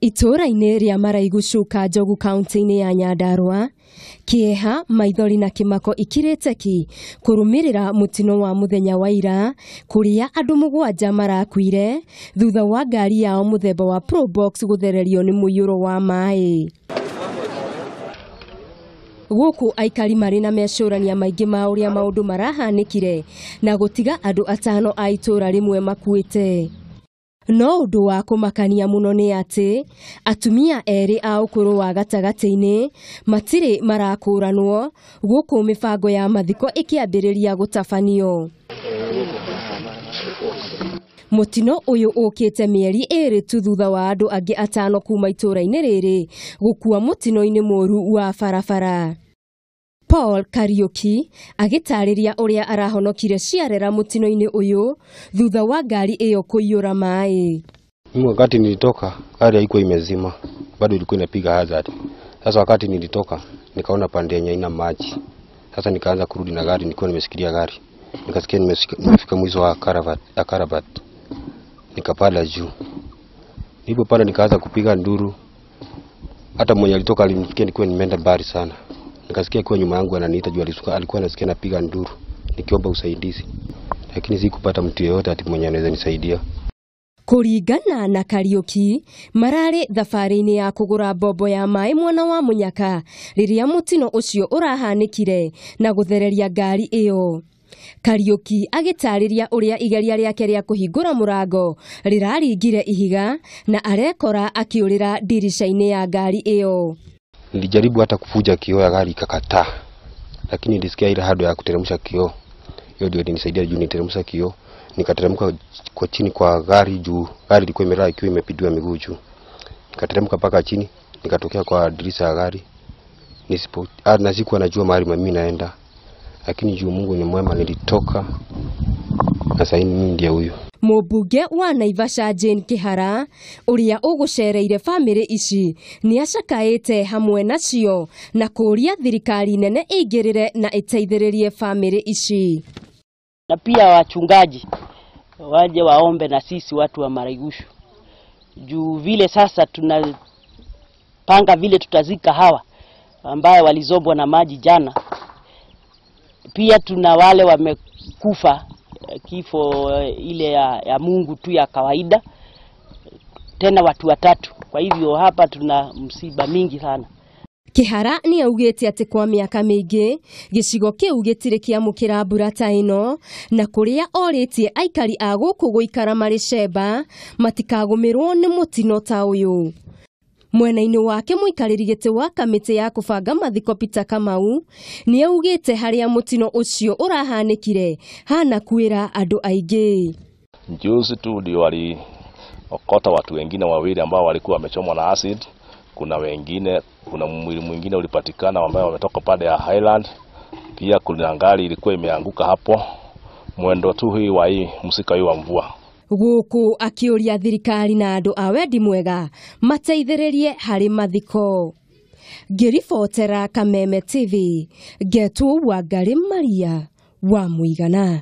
Ituura-ini ria Maraigushu Kanjogo kaunti-ini ya Nyandarua, kieha maithori na kimako ikirite ki kurumirira mutino wa muthenya wa ira kuria andu 7 marakuire thutha wa ngari yao muthemba wa probox guthererio ni muiyuro wa maai. Guku Aikari mari na mecurania maingi ma uria maundu marahanikire na gutiga andu atano a itura rimwe makuite. No undu wa kumakania muno ni ati atumia eri a ukuru wa gatagati-ini matiri marakuranwo guku mibango ya mathiko ikiambiriria gutafanio. Mutino uyu ukite mieri eri tu thutha wa andu angi atano kuma itura-ini riri gukua mutino-ini moru wa barabara. Paul Kariuki agitariria uria arahonokire ciarera mutino-ini uyu thutha wa ngari iyo kuiyura maai. Wakati nilitoka gari haikuwa imezima, bado ilikuwa inapiga hazard. Sasa wakati nilitoka nikaona pande yenye ina maji. Sasa nikaanza kurudi na gari, nilikuwa nimesikilia gari. Nikasikia nimefika mwisho wa karabat. Nikapanda juu. Nilipopanda nikaanza kupiga nduru. Hata mwenye alitoka alinisikia nilikuwa nimeenda mbali sana. Nikasikia kwa nyuma yangu ananiita juu alikuwa anasikia napiga nduru nikiomba usaidizi, lakini sikupata mtu yeyote ati mwenye anaweza nisaidia. Kuringana na Kariuki marari thafarini ya kugura bobo ya maai mwena wa Munyaka riria mutino ucio urahanikire na guthereria ngari iyo. Kariuki agitariria uria igeria riake ria kuhingura murango riraringire ihiga na arekora akiurira dirisha-ini ya ngari iyo. Nilijaribu hata kufuja kioo ya gari ikakataa, lakini nilisikia ile hado ya kuteremsha kioo. Hiyo ndio ilinisaidia juu niteremsha kioo, nikateremka kwa chini kwa gari juu gari ilikuwa imelala ikiwa imepidiwa miguu juu. Nikateremka paka chini, nikatokea kwa dirisha ya gari. Na sikuwa najua mahali mimi naenda, lakini juu Mungu ni mwema nilitoka. Na sasa mimi ndiye huyu. Mubunge wa Naivasha Jane Kihara uria ugucereire family ici ni acakaite hamwe nacio na kuria thirikari nene ingirire na iteithiririe family ici. Na pia wachungaji waje waombe na sisi watu wa Maraigushu. Juu vile sasa tunapanga vile tutazika hawa ambaye walizombwa na maji jana. Pia tuna wale wamekufa kifo ile ya Mungu tu ya kawaida, tena watu 3. Kwa hivyo hapa tuna msiba mingi sana. Kihara ni augete ati kwa miaka mingi gicigo kiu gitire kiamukira mbura ta ino na kuria oritie aikari a guku guikara mari cemba matikagumirwo ni mutino ta uyu. Mwena-ini wake muikariri giti wa kamiti ya kubanga mathiko Peter Kamau ni augite haria mutino ucio urahanikire hana kuira andu aingi. Juzi tu ndio waliokota watu wengine wawili ambao walikuwa wamechomwa na acid. Kuna mwili mwingine ulipatikana ambao wametoka pande ya Highland. Pia kuna ngari ilikuwa imeanguka hapo mwendo tu hii wa msika hii wa mvua. Guku akiuria thirikari na andu a wendi mwega mateithiririe hari mathiko. Ngiribotera Kameme TV, Getu wa Ngari Maria wa Muigana.